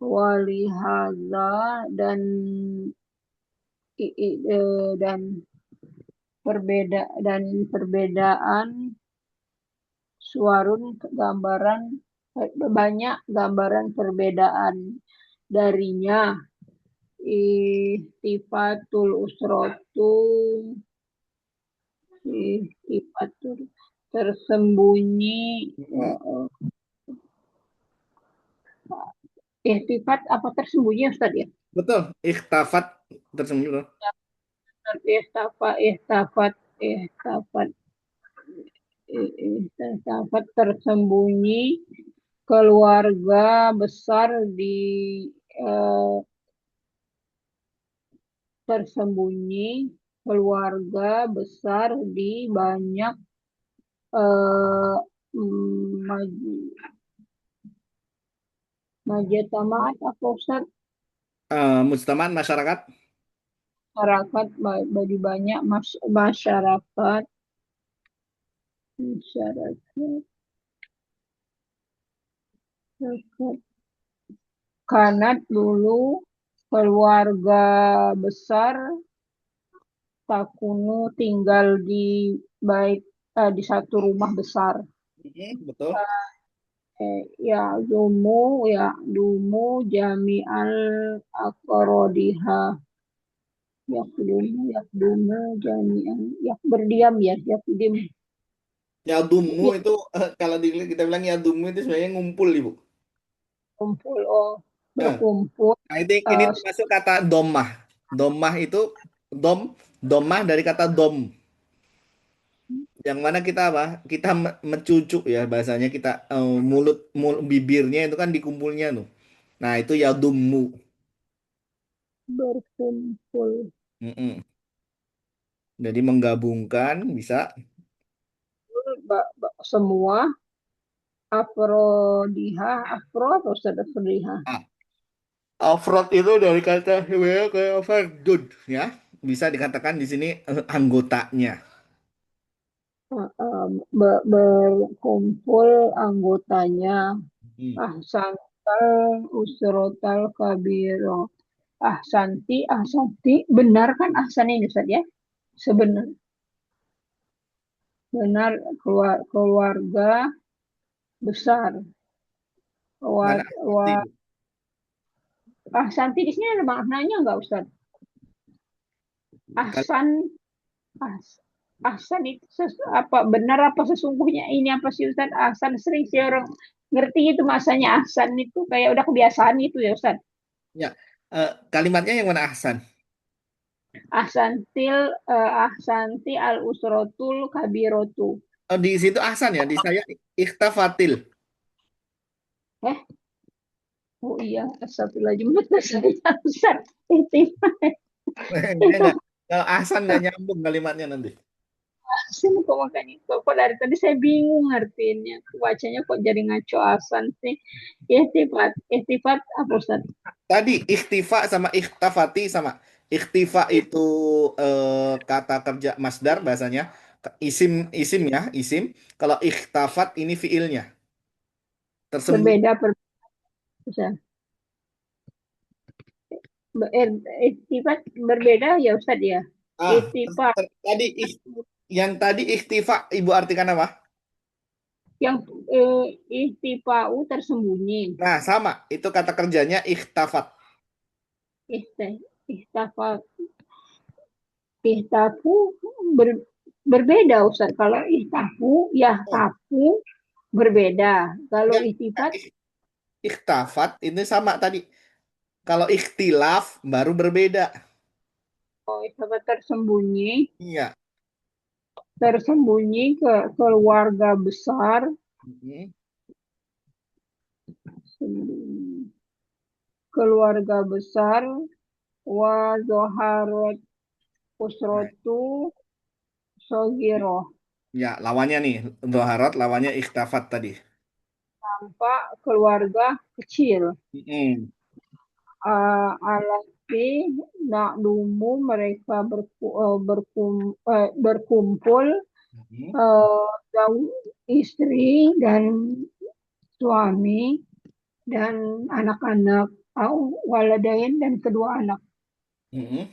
Walihaza dan perbedaan suarun gambaran banyak gambaran perbedaan darinya. Ihtifatul usrotu ihtifatul tersembunyi. Mm-mm. Ihtifat apa tersembunyi Ustaz ya? Betul, ikhtafat tersembunyi loh. Ihtafat ihtafat Ihtafat tersembunyi keluarga besar eh, tersembunyi keluarga besar di banyak eh, majtamaat apa Ustaz? Mujtamaan masyarakat. Masyarakat bagi banyak masyarakat masyarakat masyarakat. Kanat dulu keluarga besar takunu tinggal bait di satu rumah besar. Betul. Ya dumu jami'al akrodiha yakdumu jami'an berdiam ya yakdim Ya dummu ya itu kalau kita bilang ya dummu itu sebenarnya ngumpul, Ibu. kumpul Eh, berkumpul Nah, ini eh, termasuk kata domah. Domah itu dom, domah dari kata dom. Yang mana kita apa? Kita mencucuk ya bahasanya kita mulut bibirnya itu kan dikumpulnya tuh. Nah, itu ya dummu. berkumpul Mm-mm. Jadi menggabungkan bisa. semua afro atau afrodiha Ah, Afrod itu dari kata sebenarnya kayak fardun ya. Bisa dikatakan di sini anggotanya. berkumpul anggotanya Hmm. ahsantal usrotal kabiro. Ahsanti benar kan ahsan ini Ustaz ya? Sebenar benar keluarga besar. Mana Wa, seperti wa, itu. Ahsanti di sini ada maknanya nggak Ustaz? Kal- Ahsan ahs, Ahsan itu apa benar apa sesungguhnya ini apa sih Ustaz? Ahsan sering sih orang ngerti itu masanya ahsan itu kayak udah kebiasaan itu ya Ustaz. Ya, kalimatnya yang mana ahsan? Ahsanti al usrotul kabirotu. Oh, di situ ahsan ya, di saya ikhtafatil. Eh, oh iya, astagfirullahaladzim. Saya Ustaz. Itu Dia itu nggak, kalau ahsan nggak nyambung kalimatnya nanti. Asan kok makanya kok dari tadi saya bingung artinya bacanya kok jadi ngaco asan sih. Ihtifat apa Ustaz? Tadi ikhtifa sama ikhtafati sama. Ikhtifa itu kata kerja masdar bahasanya. Isim isim ya, isim. Kalau ikhtafat ini fiilnya. Tersembunyi. Berbeda Bisa. Istifat berbeda ya Ustaz ya. Ah, Istifat tadi yang tadi ikhtifa Ibu artikan apa? yang istifa'u tersembunyi. Nah, sama. Itu kata kerjanya ikhtafat. Istafa, ihtafu ber, berbeda Ustaz. Kalau ihtafu, ya Oh, tafu berbeda. Kalau enggak. istifat, Ikhtafat ini sama tadi. Kalau ikhtilaf baru berbeda. oh, istifat tersembunyi, Iya. tersembunyi ke keluarga besar, Mhm. keluarga besar, wa zoharat Nah, usrotu sogiro, ya, lawannya nih, Dhoharat lawannya ikhtafat tadi. tanpa keluarga kecil. Mhm. Alati nakdumu mereka berkumpul, Mhm. istri dan suami dan anak-anak, au waladain dan kedua anak. Mhm.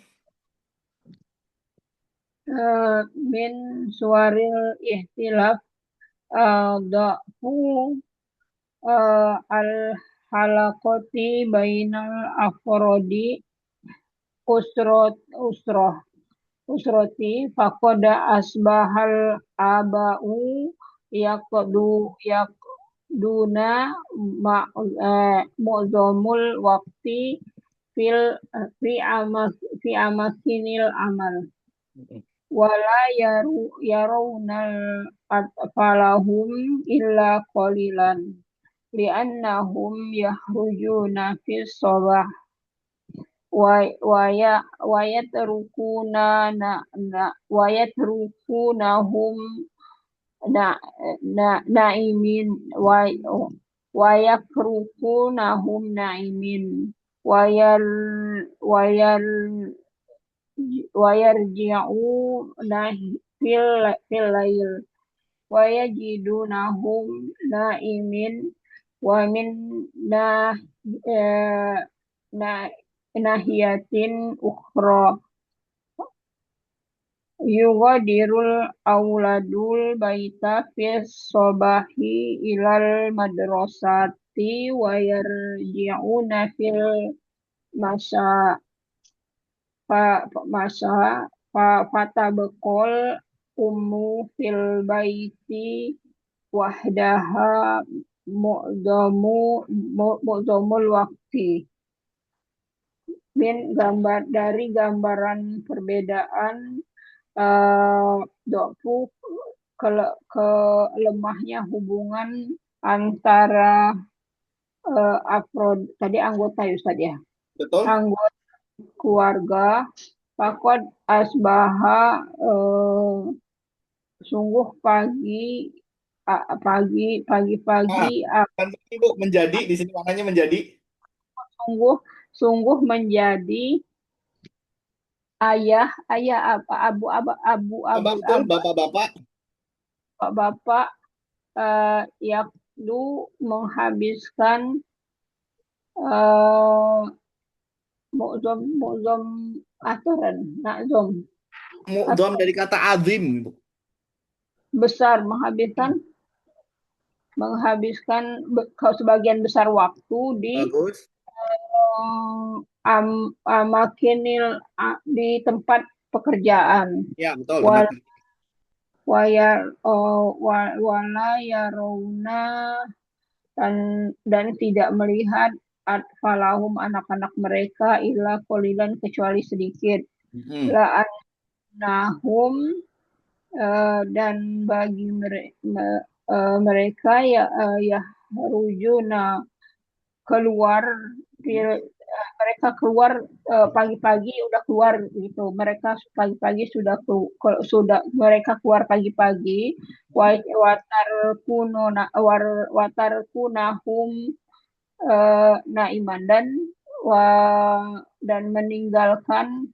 Min suaril ihtilaf, da'fu al halakoti bainal afrodi usrot usroh usroti fakoda asbahal abau yakduna ma mu'zamul wakti fil fi amas fi amakinil amal Mhm. wala yaruwnal atfalahum illa qalilan li'annahum yahrujuna fis sabah wa yatrukunahum na naimin wa yakrukunahum naimin wayar wayar wayarji'una fil lail wa yajidunahum naimin wa min nah eh, nah nahiyatin ukhra yugadirul auladul baita fis sobahi ilal madrasati wa yarji'una fil masa masa fatabqol ummu fil baiti wahdaha mu'zamu mu'zamul wakti. Gambar dari gambaran perbedaan eh dofu ke, ke lemahnya hubungan antara afrod tadi anggota ya Ustaz ya, Betul? anggota keluarga fakod asbaha, sungguh pagi-pagi Ah, kan tadi, Bu, menjadi di sini maknanya menjadi sungguh sungguh menjadi ayah ayah apa abu abu abu Bapak abu betul, abu Bapak-bapak. bapak Yakdu menghabiskan eh mu'zam aturan nakzom Mu'dham dari kata azim, Bu. besar menghabiskan menghabiskan sebagian besar waktu di Bagus. amakinil di tempat pekerjaan Ya, betul, tempat wal kerja. wayar wala yaruna dan tidak melihat atfalahum anak-anak mereka illa qalilan kecuali sedikit Mhm. la annahum dan bagi mereka ya rujuna keluar mereka keluar pagi-pagi udah keluar gitu, mereka pagi-pagi sudah mereka keluar pagi-pagi watar kuno watar kunahum naiman wa, dan meninggalkan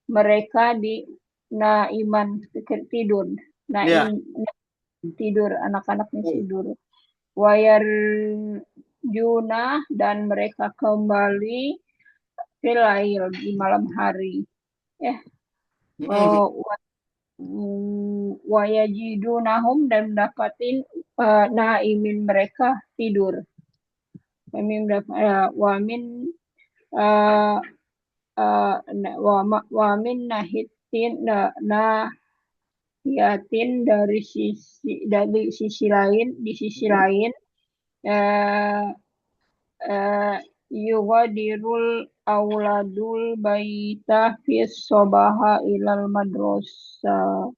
mereka di naiman tidur naim Ya. tidur anak-anaknya Betul. tidur wayar junah dan mereka kembali filail di malam hari. Eh, Mm-mm. oh, wayajidunahum dan mendapatin naimin mereka tidur. Wamin uh, wamin nahitin nahiatin dari sisi lain di sisi lain eh, yugadirul auladul baita fis sobaha ilal madrasah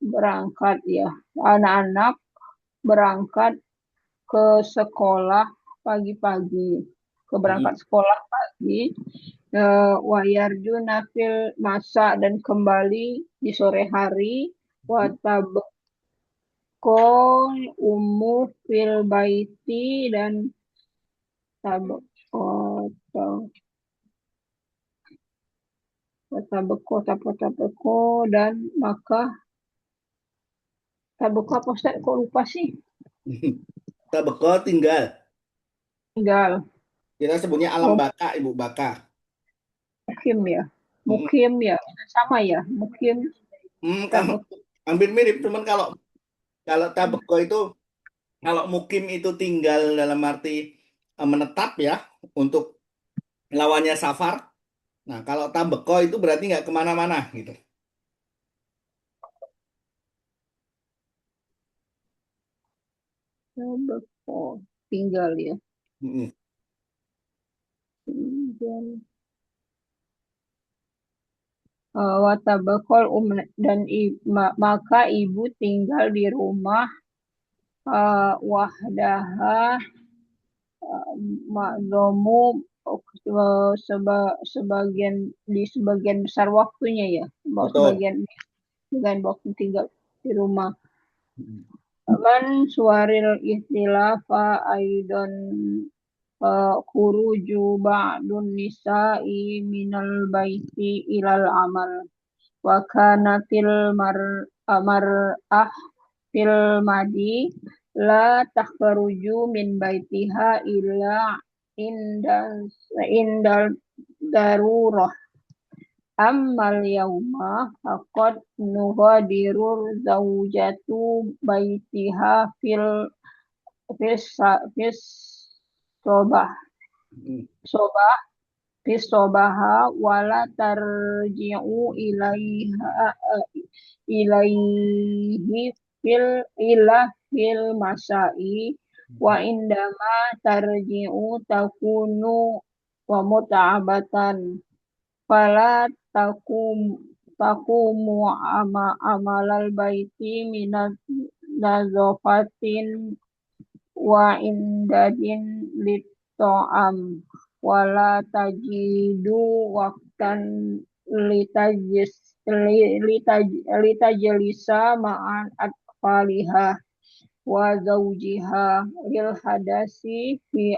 berangkat ya anak-anak berangkat ke sekolah pagi-pagi Mm-mm. berangkat sekolah pagi wayarjuna fil masa dan kembali di sore hari watabekol umu fil baiti dan tabekol tabeko dan maka tabeko apa Ustaz? Kok lupa sih? Tabeko tinggal. Tinggal. Kita sebutnya alam Oh, baka, ibu baka. mukim ya. Mm-mm. Mukim ya. Sama ya. Mukim Kamu tabek. hampir mirip, cuman kalau kalau tabeko itu, kalau mukim itu tinggal dalam arti menetap ya, untuk lawannya safar. Nah, kalau tabeko itu berarti nggak kemana-mana gitu. Tabeko. Tinggal ya. Mm-mm. Tinggal. Watabakol dan maka ibu tinggal di rumah wahdaha makdomu sebagian besar waktunya ya. Betul. Sebagian dengan waktu tinggal di rumah. Mm-mm. Man suaril ikhtilafa aidon khuruju ba'dun nisa'i minal baiti ilal amal. Wa kanatil mar'ah fil madi la takhruju min baitiha illa indal indal darurah. Ammal yauma faqad nuhadirur zawjatu baitiha fis fis sobah Mm-mm. sobah fis sobaha wala tarji'u ilaihi fil masai wa indama tarji'u takunu wa muta'abatan fala takum takumu amalal baiti minat nazofatin wa indadin litto'am wala tajidu waktan litajis litajlisa ma'an atfaliha wa zawjiha lil hadasi fi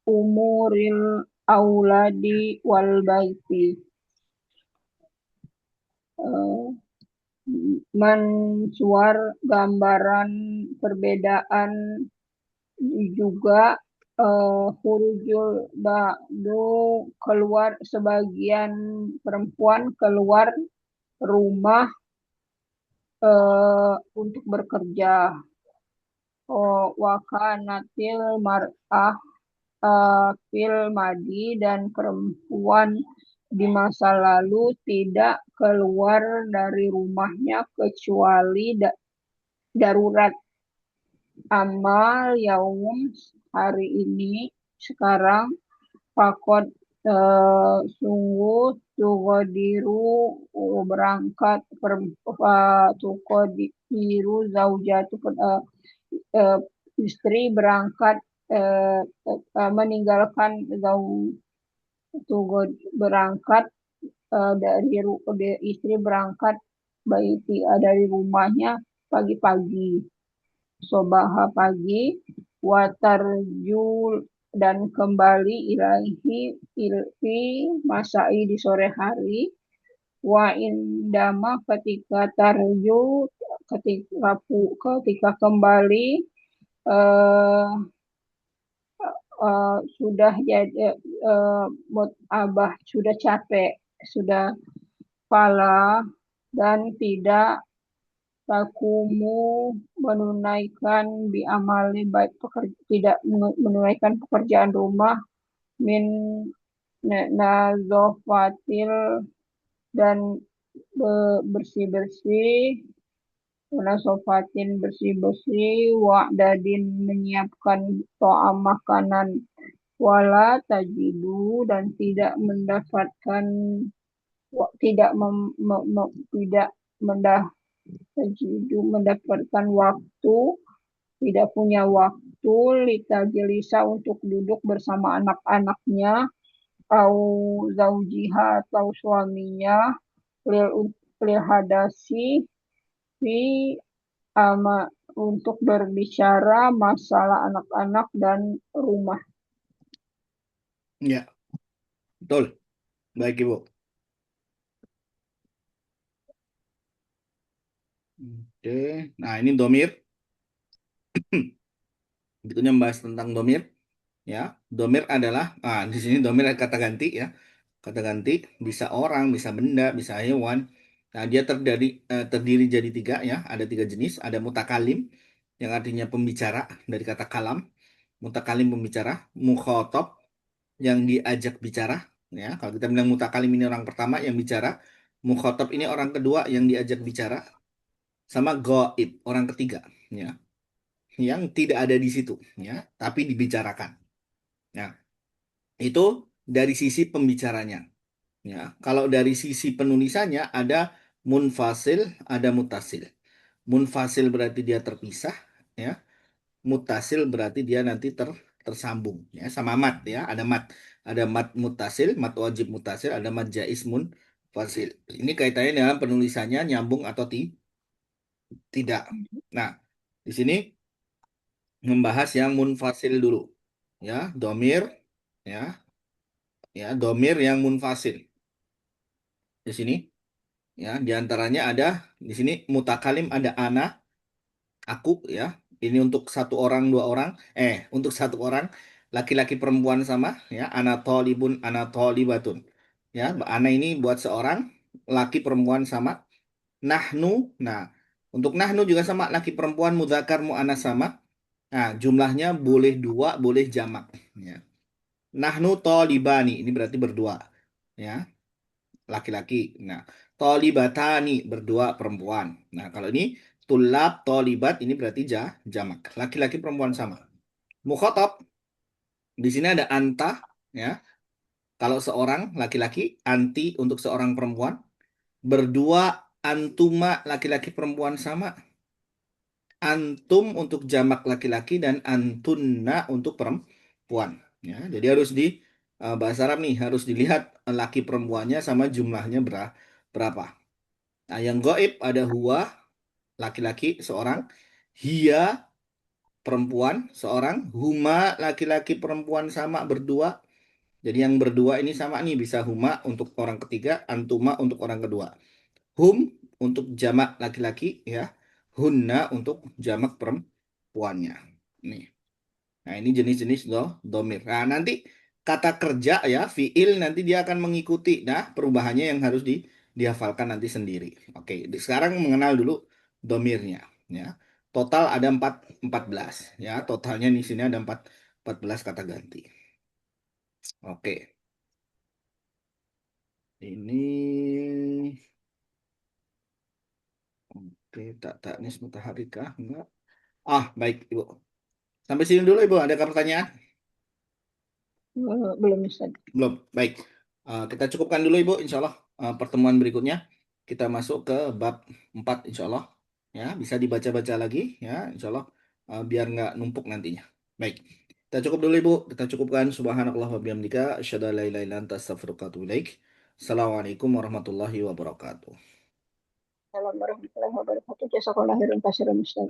umuril auladi wal baiti. Eh, mensuar gambaran perbedaan juga hurujul ba'du keluar sebagian perempuan keluar rumah untuk bekerja. Wakanatil mar'ah fil madi dan perempuan di masa lalu tidak keluar dari rumahnya kecuali darurat. Amal yaum hari ini sekarang fakot sungguh tugodiru berangkat tugodiru zaujatu eh, istri berangkat meninggalkan berangkat istri berangkat dari rumahnya pagi-pagi sobaha pagi watarjul dan kembali ilahi ilfi masai di sore hari wa indama ketika tarju ketika kembali eh, sudah jadi abah sudah capek, sudah pala dan tidak takumu menunaikan biamali baik tidak menunaikan pekerjaan rumah min nazofatil dan bersih-bersih nazofatin bersih-bersih wa'dadin menyiapkan to'am makanan wala tajidu dan tidak mendapatkan tidak tidak mendapatkan waktu, tidak punya waktu lita jelisa untuk duduk bersama anak-anaknya atau zaujiha atau suaminya lil hadasi fi ama untuk berbicara masalah anak-anak dan rumah. Ya, betul. Baik, Ibu. Oke. Nah, ini domir. Berikutnya membahas tentang domir. Ya, domir adalah, di sini domir ada kata ganti ya. Kata ganti bisa orang, bisa benda, bisa hewan. Nah, dia terdiri jadi tiga ya. Ada tiga jenis. Ada mutakalim yang artinya pembicara dari kata kalam. Mutakalim pembicara. Mukhotob yang diajak bicara. Ya, kalau kita bilang mutakalim ini orang pertama yang bicara. Mukhotob ini orang kedua yang diajak bicara. Sama goib orang ketiga. Ya, yang tidak ada di situ. Ya, tapi dibicarakan. Ya, itu dari sisi pembicaranya. Ya, kalau dari sisi penulisannya ada munfasil, ada mutasil. Munfasil berarti dia terpisah, ya. Mutasil berarti dia nanti tersambung, ya, sama mat, ya. Ada mat mutasil, mat wajib mutasil, ada mat jaiz munfasil. Ini kaitannya dengan penulisannya nyambung atau tidak. Nah, di sini membahas yang munfasil dulu, ya, domir, ya, domir yang munfasil. Di sini. Ya, diantaranya ada di sini mutakalim ada ana, aku ya. Ini untuk satu orang, dua orang. Untuk satu orang laki-laki perempuan sama ya. Ana tolibun, ana tolibatun. Ya, ana ini buat seorang laki perempuan sama. Nahnu, nah untuk nahnu juga sama laki perempuan mudzakkar muannas sama. Nah, jumlahnya boleh dua, boleh jamak. Ya. Nahnu tolibani ini berarti berdua. Ya, laki-laki. Nah, tolibatani berdua perempuan. Nah, kalau ini tulab tolibat ini berarti jamak. Laki-laki perempuan sama. Mukhotob di sini ada anta ya. Kalau seorang laki-laki, anti untuk seorang perempuan. Berdua antuma laki-laki perempuan sama. Antum untuk jamak laki-laki dan antunna untuk perempuan. Ya, jadi harus di bahasa Arab nih harus dilihat laki perempuannya sama jumlahnya berapa. Nah, yang goib ada huwa, laki-laki seorang, hia, perempuan seorang, huma, laki-laki perempuan sama berdua. Jadi yang berdua ini sama nih, bisa huma untuk orang ketiga, antuma untuk orang kedua. Hum untuk jamak laki-laki ya, hunna untuk jamak perempuannya. Nih. Nah, ini jenis-jenis domir. Nah, nanti kata kerja ya, fiil nanti dia akan mengikuti. Nah, perubahannya yang harus dihafalkan nanti sendiri. Oke, sekarang mengenal dulu domirnya. Ya, total ada 14. Ya, totalnya di sini ada 14 kata ganti. Oke, ini oke, tak taknis mutaharikah? Enggak. Baik, Ibu. Sampai sini dulu, Ibu. Ada pertanyaan? Belum bisa. Belum. Baik. Kita cukupkan dulu Ibu. Insya Allah pertemuan berikutnya kita masuk ke bab 4 insya Allah. Ya, bisa dibaca-baca lagi ya, insya Allah biar nggak numpuk nantinya. Baik. Kita cukup dulu Ibu. Kita cukupkan. Subhanallah wa bihamdika. Asyhadu an la ilaha illa anta astaghfiruka wa atubu ilaik. Assalamualaikum warahmatullahi wabarakatuh. Assalamualaikum warahmatullahi wabarakatuh. Jazakallahu khairan kasiran Ustaz.